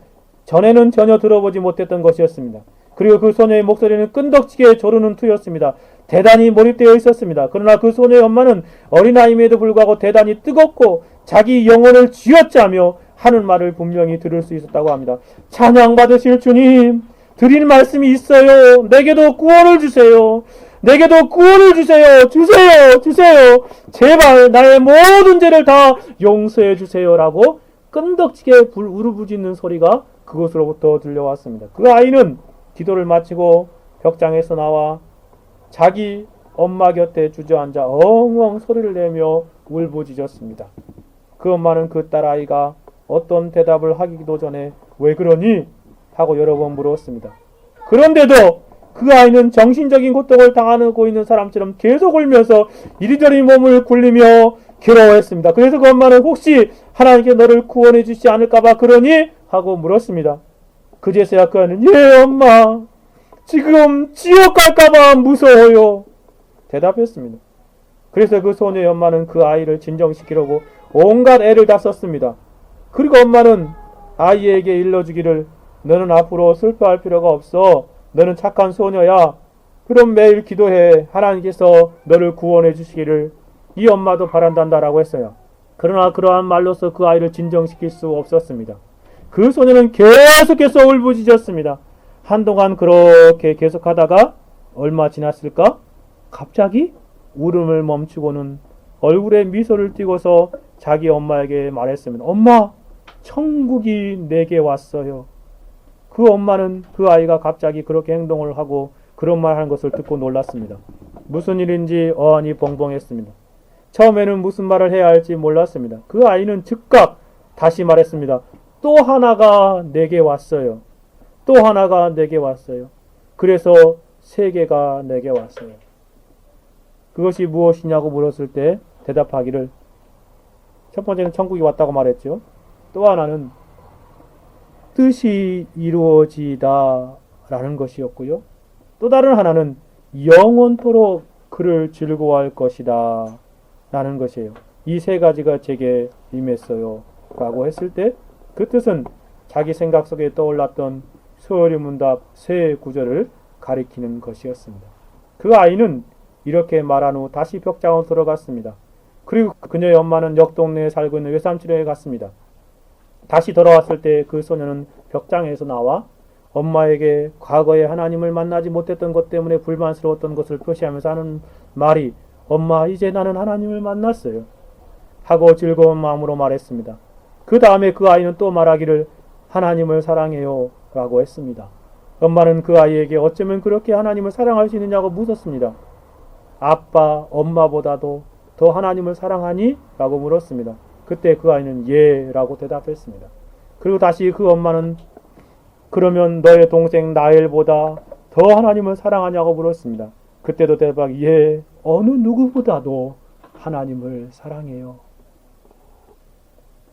전에는 전혀 들어보지 못했던 것이었습니다. 그리고 그 소녀의 목소리는 끈덕지게 조르는 투였습니다. 대단히 몰입되어 있었습니다. 그러나 그 소녀의 엄마는 어린아이임에도 불구하고 대단히 뜨겁고 자기 영혼을 쥐어짜며 하는 말을 분명히 들을 수 있었다고 합니다. 찬양받으실 주님, 드릴 말씀이 있어요. 내게도 구원을 주세요. 내게도 구원을 주세요. 주세요. 제발 나의 모든 죄를 다 용서해 주세요라고 끈덕지게 울부짖는 소리가 그곳으로부터 들려왔습니다. 그 아이는 기도를 마치고 벽장에서 나와 자기 엄마 곁에 주저앉아 엉엉 소리를 내며 울부짖었습니다. 그 엄마는 그 딸아이가 어떤 대답을 하기도 전에 왜 그러니? 하고 여러 번 물었습니다. 그런데도 그 아이는 정신적인 고통을 당하고 있는 사람처럼 계속 울면서 이리저리 몸을 굴리며 괴로워했습니다. 그래서 그 엄마는 혹시 하나님께 너를 구원해 주시지 않을까봐 그러니? 하고 물었습니다. 그제서야 그 아이는 예 엄마 지금 지옥 갈까봐 무서워요 대답했습니다. 그래서 그 소녀의 엄마는 그 아이를 진정시키려고 온갖 애를 다 썼습니다. 그리고 엄마는 아이에게 일러주기를 너는 앞으로 슬퍼할 필요가 없어. 너는 착한 소녀야. 그럼 매일 기도해. 하나님께서 너를 구원해 주시기를 이 엄마도 바란단다라고 했어요. 그러나 그러한 말로서 그 아이를 진정시킬 수 없었습니다. 그 소녀는 계속해서 울부짖었습니다. 한동안 그렇게 계속하다가 얼마 지났을까? 갑자기 울음을 멈추고는 얼굴에 미소를 띠고서 자기 엄마에게 말했습니다. 엄마, 천국이 내게 왔어요. 그 엄마는 그 아이가 갑자기 그렇게 행동을 하고 그런 말 하는 것을 듣고 놀랐습니다. 무슨 일인지 어안이 벙벙했습니다. 처음에는 무슨 말을 해야 할지 몰랐습니다. 그 아이는 즉각 다시 말했습니다. 또 하나가 내게 왔어요. 또 하나가 내게 왔어요. 그래서 세 개가 내게 왔어요. 그것이 무엇이냐고 물었을 때 대답하기를 첫 번째는 천국이 왔다고 말했죠. 또 하나는 뜻이 이루어지다 라는 것이었고요. 또 다른 하나는 영원토록 그를 즐거워할 것이다 라는 것이에요. 이 세 가지가 제게 임했어요 라고 했을 때 그 뜻은 자기 생각 속에 떠올랐던 서울문답 세 구절을 가리키는 것이었습니다. 그 아이는 이렇게 말한 후 다시 벽장으로 들어갔습니다. 그리고 그녀의 엄마는 옆 동네에 살고 있는 외삼촌에 갔습니다. 다시 돌아왔을 때 그 소녀는 벽장에서 나와 엄마에게 과거에 하나님을 만나지 못했던 것 때문에 불만스러웠던 것을 표시하면서 하는 말이 엄마 이제 나는 하나님을 만났어요 하고 즐거운 마음으로 말했습니다. 그 다음에 그 아이는 또 말하기를 하나님을 사랑해요 라고 했습니다. 엄마는 그 아이에게 어쩌면 그렇게 하나님을 사랑할 수 있느냐고 묻었습니다. 아빠, 엄마보다도 더 하나님을 사랑하니? 라고 물었습니다. 그때 그 아이는 예 라고 대답했습니다. 그리고 다시 그 엄마는 그러면 너의 동생 나엘보다 더 하나님을 사랑하냐고 물었습니다. 그때도 대답이 예, 어느 누구보다도 하나님을 사랑해요.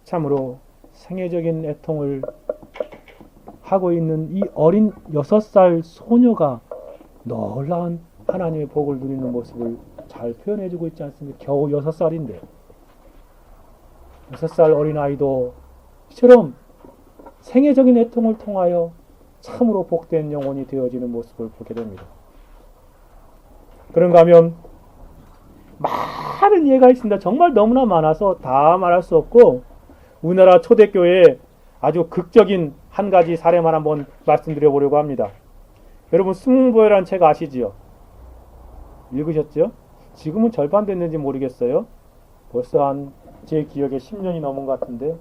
참으로 생애적인 애통을 하고 있는 이 어린 6살 소녀가 놀라운 하나님의 복을 누리는 모습을 잘 표현해주고 있지 않습니까? 겨우 6살인데 6살 어린아이도 이처럼 생애적인 애통을 통하여 참으로 복된 영혼이 되어지는 모습을 보게 됩니다. 그런가 하면 많은 예가 있습니다. 정말 너무나 많아서 다 말할 수 없고 우리나라 초대교회의 아주 극적인 한 가지 사례만 한번 말씀드려 보려고 합니다. 여러분 승문보혈이라는 책 아시지요? 읽으셨죠? 지금은 절반 됐는지 모르겠어요. 벌써 한 제 기억에 10년이 넘은 것 같은데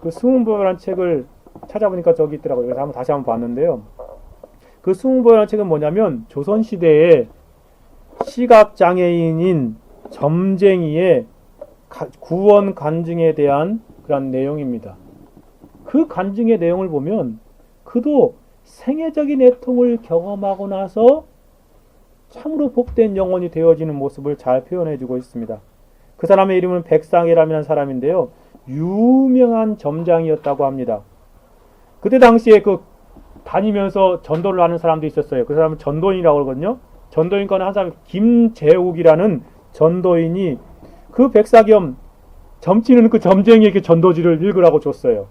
그 승문보혈이라는 책을 찾아보니까 저기 있더라고요. 그래서 다시 한번 봤는데요. 그 승문보혈이라는 책은 뭐냐면 조선시대에 시각장애인인 점쟁이의 구원 간증에 대한 그런 내용입니다. 그 간증의 내용을 보면 그도 생애적인 애통을 경험하고 나서 참으로 복된 영혼이 되어지는 모습을 잘 표현해주고 있습니다. 그 사람의 이름은 백상이라는 사람인데요. 유명한 점장이었다고 합니다. 그때 당시에 그 다니면서 전도를 하는 사람도 있었어요. 그 사람은 전도인이라고 그러거든요. 전도인 거는 한 사람 김재욱이라는 전도인이 그 백사겸 점치는 그 점쟁이에게 전도지를 읽으라고 줬어요.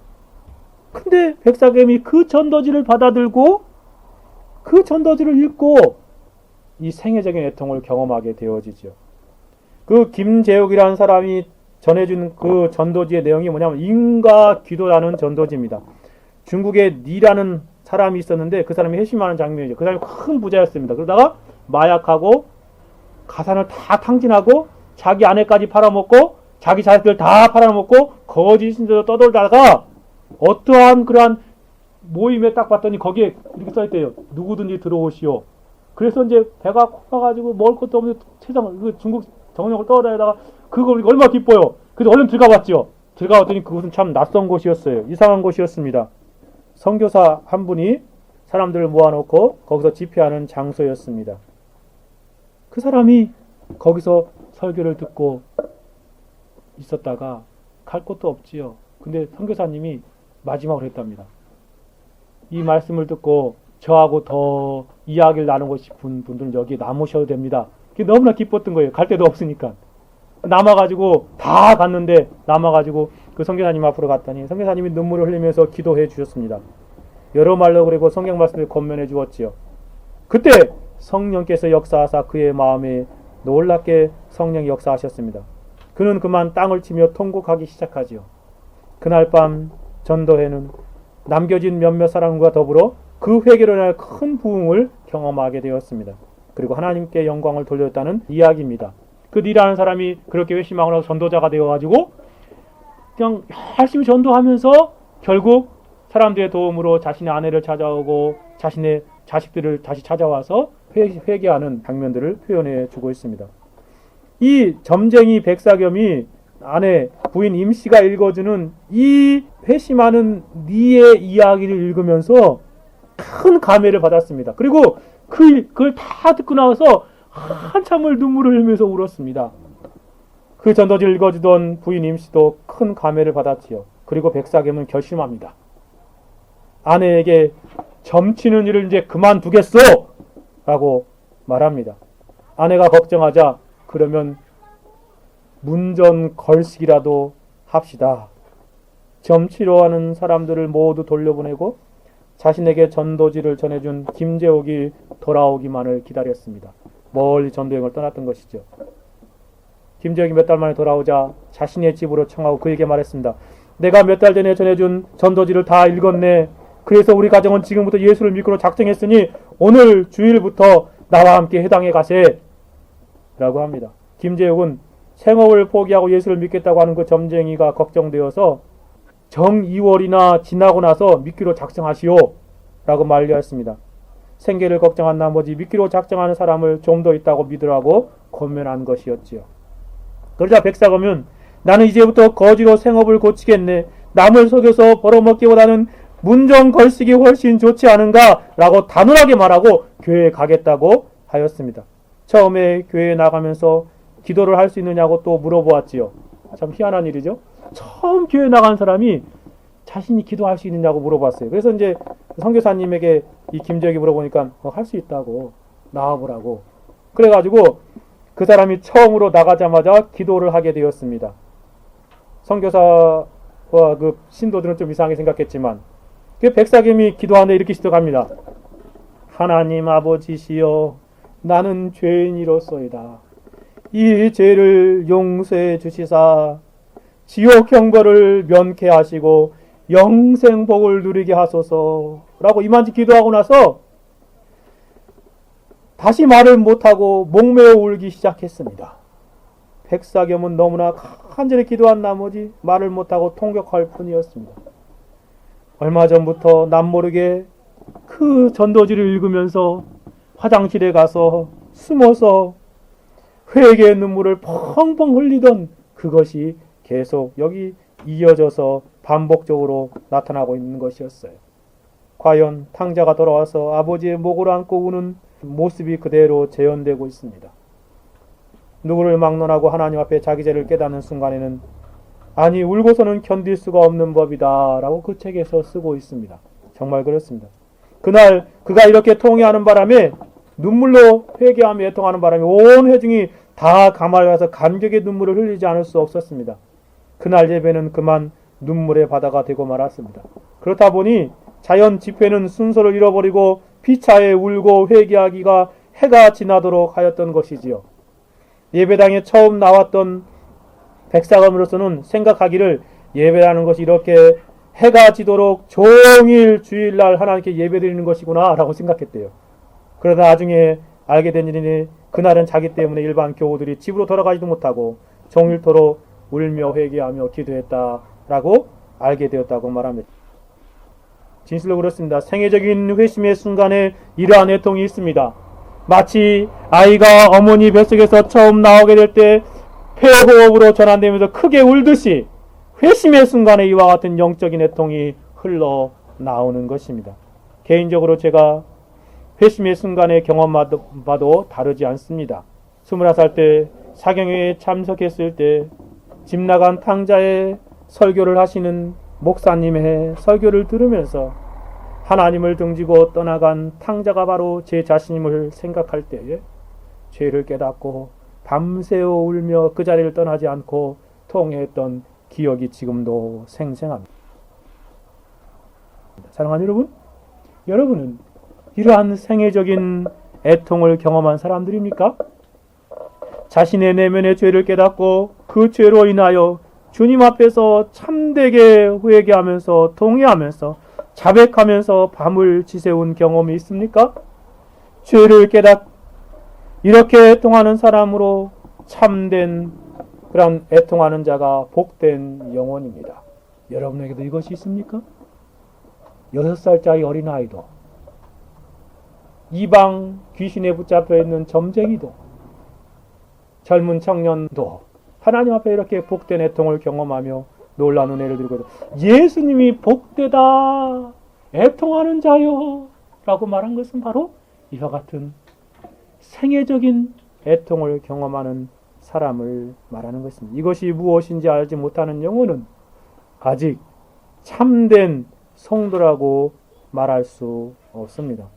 근데 백사겸이 그 전도지를 받아들고 그 전도지를 읽고 이 생애적인 애통을 경험하게 되어지죠. 그 김재욱이라는 사람이 전해준 그 전도지의 내용이 뭐냐면 인과 기도라는 전도지입니다. 중국에 니라는 사람이 있었는데 그 사람이 회심하는 장면이죠. 그 사람이 큰 부자였습니다. 그러다가 마약하고 가산을 다 탕진하고 자기 아내까지 팔아먹고 자기 자식들 다 팔아먹고 거짓 신자로 떠돌다가 어떠한 그러한 모임에 딱 봤더니 거기에 이렇게 써있대요. 누구든지 들어오시오. 그래서 이제 배가 고파가지고 먹을 것도 없는 세상 그 중국 정령을 떠다니다가 그걸 얼마나 기뻐요. 그래서 얼른 들어가봤죠. 들어가봤더니 그곳은 참 낯선 곳이었어요. 이상한 곳이었습니다. 선교사 한 분이 사람들을 모아놓고 거기서 집회하는 장소였습니다. 그 사람이 거기서 설교를 듣고 있었다가 갈 곳도 없지요. 근데 선교사님이 마지막으로 했답니다. 이 말씀을 듣고 저하고 더 이야기를 나누고 싶은 분들은 여기 남으셔도 됩니다. 그게 너무나 기뻤던 거예요. 갈 데도 없으니까. 남아가지고 다 갔는데 남아가지고 그 선교사님 앞으로 갔더니 선교사님이 눈물을 흘리면서 기도해 주셨습니다. 여러 말로 그리고 성경 말씀을 권면해 주었지요. 그때 성령께서 역사하사 그의 마음에 놀랍게 성령이 역사하셨습니다. 그는 그만 땅을 치며 통곡하기 시작하지요. 그날 밤 전도회는 남겨진 몇몇 사람과 더불어 그 회개로 인한 큰 부흥을 경험하게 되었습니다. 그리고 하나님께 영광을 돌렸다는 이야기입니다. 그 니라는 사람이 그렇게 회심하고 나서 전도자가 되어가지고 그냥 열심히 전도하면서 결국 사람들의 도움으로 자신의 아내를 찾아오고 자신의 자식들을 다시 찾아와서 회개하는 장면들을 표현해 주고 있습니다. 이 점쟁이 백사겸이 아내 부인 임씨가 읽어주는 이 회심하는 니의 이야기를 읽으면서 큰 감회를 받았습니다. 그리고 그걸 다 듣고 나서 한참을 눈물을 흘리면서 울었습니다. 그 전도지를 읽어주던 부인 임씨도 큰 감회를 받았지요. 그리고 백사겸은 결심합니다. 아내에게 점치는 일을 이제 그만두겠소! 라고 말합니다. 아내가 걱정하자 그러면 문전 걸식이라도 합시다. 점치러 하는 사람들을 모두 돌려보내고 자신에게 전도지를 전해준 김재옥이 돌아오기만을 기다렸습니다. 멀리 전도여행을 떠났던 것이죠. 김재옥이 몇 달 만에 돌아오자 자신의 집으로 청하고 그에게 말했습니다. 내가 몇 달 전에 전해준 전도지를 다 읽었네. 그래서 우리 가정은 지금부터 예수를 믿기로 작정했으니 오늘 주일부터 나와 함께 해당에 가세. 라고 합니다. 김재욱은 생업을 포기하고 예수를 믿겠다고 하는 그 점쟁이가 걱정되어서 정 2월이나 지나고 나서 믿기로 작정하시오. 라고 만류했습니다. 생계를 걱정한 나머지 믿기로 작정하는 사람을 좀 더 있다고 믿으라고 권면한 것이었지요. 그러자 백사검은 나는 이제부터 거지로 생업을 고치겠네. 남을 속여서 벌어먹기보다는 문정걸식이 훨씬 좋지 않은가? 라고 단호하게 말하고 교회에 가겠다고 하였습니다. 처음에 교회에 나가면서 기도를 할 수 있느냐고 또 물어보았지요. 참 희한한 일이죠. 처음 교회 나간 사람이 자신이 기도할 수 있느냐고 물어봤어요. 그래서 이제 선교사님에게 이 김재욱이 물어보니까 할 수 있다고 나와보라고. 그래가지고 그 사람이 처음으로 나가자마자 기도를 하게 되었습니다. 선교사와 그 신도들은 좀 이상하게 생각했지만 그 백사겸이 기도하는데 이렇게 시작합니다. 하나님 아버지시여 나는 죄인이로소이다. 이 죄를 용서해 주시사 지옥 형벌을 면케 하시고 영생복을 누리게 하소서 라고 이만치 기도하고 나서 다시 말을 못하고 목매어 울기 시작했습니다. 백사겸은 너무나 간절히 기도한 나머지 말을 못하고 통곡할 뿐이었습니다. 얼마 전부터 남모르게 그 전도지를 읽으면서 화장실에 가서 숨어서 회개의 눈물을 펑펑 흘리던 그것이 계속 여기 이어져서 반복적으로 나타나고 있는 것이었어요. 과연 탕자가 돌아와서 아버지의 목을 안고 우는 모습이 그대로 재현되고 있습니다. 누구를 막론하고 하나님 앞에 자기 죄를 깨닫는 순간에는 아니 울고서는 견딜 수가 없는 법이다 라고 그 책에서 쓰고 있습니다. 정말 그렇습니다. 그날 그가 이렇게 통회하는 바람에 눈물로 회개하며 애통하는 바람에 온 회중이 다 가마를 감격의 눈물을 흘리지 않을 수 없었습니다. 그날 예배는 그만 눈물의 바다가 되고 말았습니다. 그렇다 보니 자연 집회는 순서를 잃어버리고 피차에 울고 회개하기가 해가 지나도록 하였던 것이지요. 예배당에 처음 나왔던 백사검으로서는 생각하기를 예배라는 것이 이렇게 해가 지도록 종일 주일날 하나님께 예배드리는 것이구나 라고 생각했대요. 그러다 나중에 알게 된 일이니 그날은 자기 때문에 일반 교우들이 집으로 돌아가지도 못하고 종일토록 울며 회개하며 기도했다라고 알게 되었다고 말합니다. 진실로 그렇습니다. 생애적인 회심의 순간에 이러한 애통이 있습니다. 마치 아이가 어머니 뱃속에서 처음 나오게 될 때 폐호흡으로 전환되면서 크게 울듯이 회심의 순간에 이와 같은 영적인 애통이 흘러나오는 것입니다. 개인적으로 제가 회심의 순간의 경험봐도 다르지 않습니다. 21살 때 사경회에 참석했을 때 집 나간 탕자의 설교를 하시는 목사님의 설교를 들으면서 하나님을 등지고 떠나간 탕자가 바로 제 자신임을 생각할 때에 죄를 깨닫고 밤새워 울며 그 자리를 떠나지 않고 통회했던 기억이 지금도 생생합니다. 사랑하는 여러분, 여러분은 이러한 생애적인 애통을 경험한 사람들입니까? 자신의 내면의 죄를 깨닫고 그 죄로 인하여 주님 앞에서 참되게 회개하면서 동의하면서 자백하면서 밤을 지새운 경험이 있습니까? 죄를 이렇게 애통하는 사람으로 참된 그런 애통하는 자가 복된 영혼입니다. 여러분에게도 이것이 있습니까? 6살짜리 어린아이도, 이방 귀신에 붙잡혀 있는 점쟁이도, 젊은 청년도 하나님 앞에 이렇게 복된 애통을 경험하며 놀라운 은혜를 드리고, 예수님이 복되다 애통하는 자요 라고 말한 것은 바로 이와 같은 생애적인 애통을 경험하는 사람을 말하는 것입니다. 이것이 무엇인지 알지 못하는 영혼은 아직 참된 성도라고 말할 수 없습니다.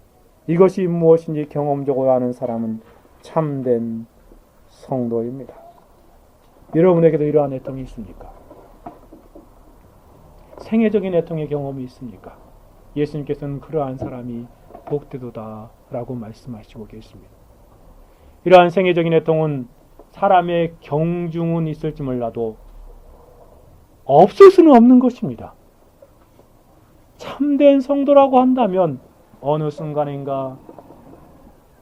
이것이 무엇인지 경험적으로 아는 사람은 참된 성도입니다. 여러분에게도 이러한 애통이 있습니까? 생애적인 애통의 경험이 있습니까? 예수님께서는 그러한 사람이 복되도다 라고 말씀하시고 계십니다. 이러한 생애적인 애통은 사람의 경중은 있을지 몰라도 없을 수는 없는 것입니다. 참된 성도라고 한다면 어느 순간인가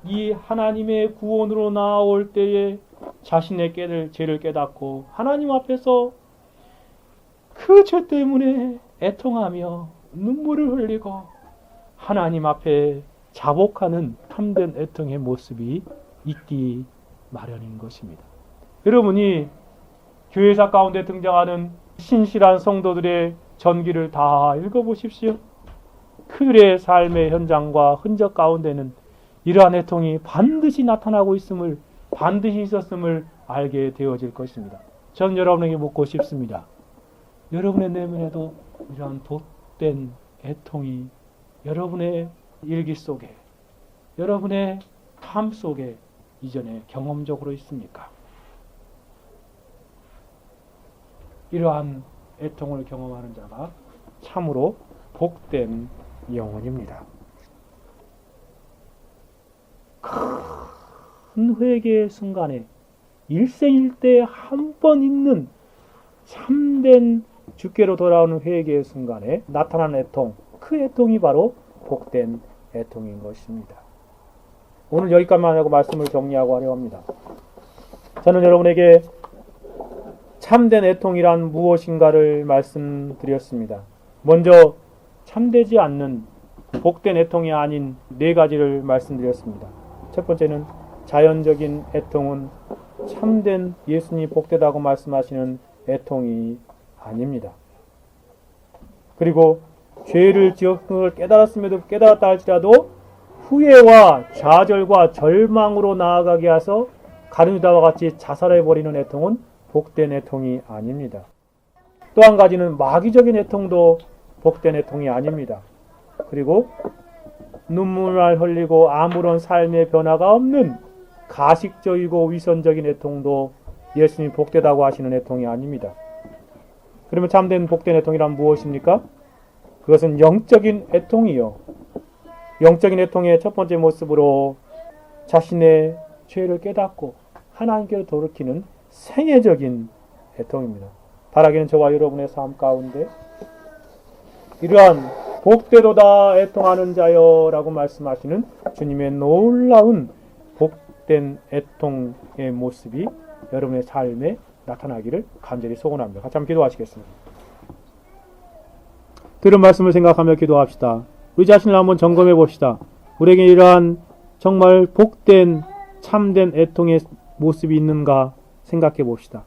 이 하나님의 구원으로 나올 때에 자신의 죄를 깨닫고 하나님 앞에서 그 죄 때문에 애통하며 눈물을 흘리고 하나님 앞에 자복하는 참된 애통의 모습이 있기 마련인 것입니다. 여러분이 교회사 가운데 등장하는 신실한 성도들의 전기를 다 읽어보십시오. 그들의 삶의 현장과 흔적 가운데는 이러한 애통이 반드시 나타나고 있음을, 반드시 있었음을 알게 되어질 것입니다. 저는 여러분에게 묻고 싶습니다. 여러분의 내면에도 이러한 돛된 애통이 여러분의 일기 속에, 여러분의 삶 속에 이전에 경험적으로 있습니까? 이러한 애통을 경험하는 자가 참으로 복된 영혼입니다. 큰 회개의 순간에 일생일대에 한 번 있는 참된 주께로 돌아오는 회개의 순간에 나타나는 애통, 그 애통이 바로 복된 애통인 것입니다. 오늘 여기까지만 하고 말씀을 정리하고 하려 합니다. 저는 여러분에게 참된 애통이란 무엇인가를 말씀드렸습니다. 먼저 참되지 않는 복된 애통이 아닌 4가지를 말씀드렸습니다. 첫 번째는 자연적인 애통은 참된 예수님이 복되다고 말씀하시는 애통이 아닙니다. 그리고 죄를 지었던 걸 깨달았음에도 깨달았다 할지라도 후회와 좌절과 절망으로 나아가게 해서 가룟유다와 같이 자살해버리는 애통은 복된 애통이 아닙니다. 또 한 가지는 마귀적인 애통도 복된 애통이 아닙니다. 그리고 눈물을 흘리고 아무런 삶의 변화가 없는 가식적이고 위선적인 애통도 예수님이 복되다고 하시는 애통이 아닙니다. 그러면 참된 복된 애통이란 무엇입니까? 그것은 영적인 애통이요. 영적인 애통의 첫 번째 모습으로 자신의 죄를 깨닫고 하나님께로 돌이키는 생애적인 애통입니다. 바라기는 저와 여러분의 삶 가운데 이러한 복되도다 애통하는 자여 라고 말씀하시는 주님의 놀라운 복된 애통의 모습이 여러분의 삶에 나타나기를 간절히 소원합니다. 같이 한번 기도하시겠습니다. 들은 말씀을 생각하며 기도합시다. 우리 자신을 한번 점검해 봅시다. 우리에게 이러한 정말 복된 참된 애통의 모습이 있는가 생각해 봅시다.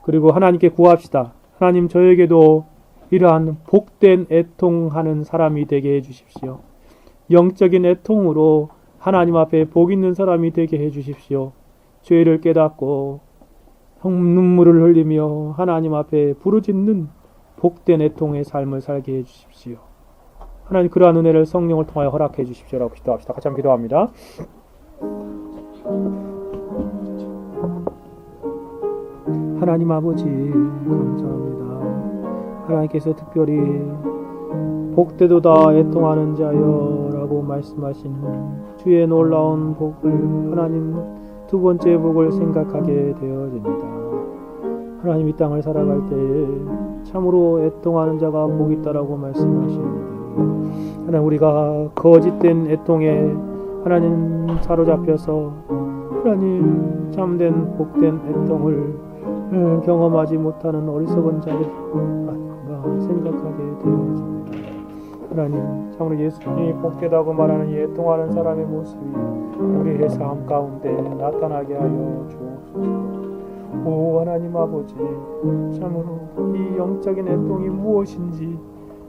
그리고 하나님께 구합시다. 하나님, 저에게도 이러한 복된 애통하는 사람이 되게 해주십시오. 영적인 애통으로 하나님 앞에 복 있는 사람이 되게 해주십시오. 죄를 깨닫고 눈물을 흘리며 하나님 앞에 부르짖는 복된 애통의 삶을 살게 해주십시오. 하나님 그러한 은혜를 성령을 통하여 허락해 주십시오라고 기도합시다. 같이 한번 기도합니다. 하나님 아버지 감사합니다. 하나님께서 특별히 복되도다 애통하는 자여 라고 말씀하시는 주의 놀라운 복을 하나님 두 번째 복을 생각하게 되어집니다. 하나님 이 땅을 살아갈 때에 참으로 애통하는 자가 복이 있다라고 말씀하시는데 하나님 우리가 거짓된 애통에 하나님 사로잡혀서 하나님 참된 복된 애통을 경험하지 못하는 어리석은 자들이 아닌가 생각하게 되어집니다. 하나님 참으로 예수님이 복되다고 말하는 이 애통하는 사람의 모습이 우리의 삶 가운데 나타나게 하여 주옵소서. 오 하나님 아버지 참으로 이 영적인 애통이 무엇인지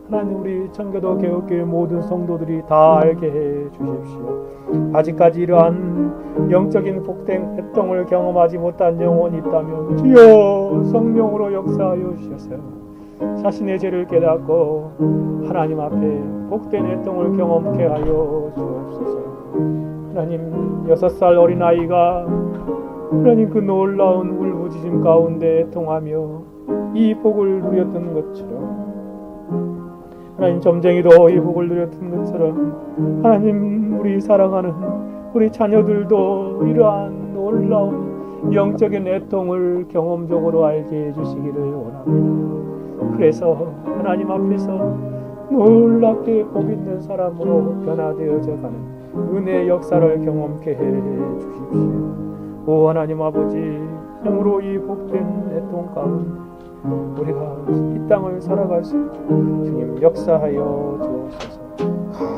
하나님 우리 청교도 개혁교회 모든 성도들이 다 알게 해 주십시오. 아직까지 이러한 영적인 복된 애통을 경험하지 못한 영혼이 있다면 주여 성령으로 역사하여 주셔서 자신의 죄를 깨닫고 하나님 앞에 복된 애통을 경험케 하여 주옵소서. 하나님 6살 어린아이가 하나님 그 놀라운 울부짖음 가운데 애통하며 이 복을 누렸던 것처럼 하나님 점쟁이도 이 복을 누렸던 것처럼 하나님 우리 사랑하는 우리 자녀들도 이러한 놀라운 영적인 애통을 경험적으로 알게 해주시기를 원합니다. 그래서 하나님 앞에서 놀랍게 복 있는 사람으로 변화되어져 가는 은혜의 역사를 경험케 해 주십시오. 오 하나님 아버지 참으로 이 복된 애통 가운데 우리가 이 땅을 살아갈 수 있도록 주님 역사하여 주옵소서.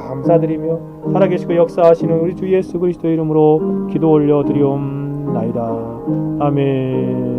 감사드리며 살아계시고 역사하시는 우리 주 예수 그리스도 이름으로 기도 올려드리옵나이다. 아멘.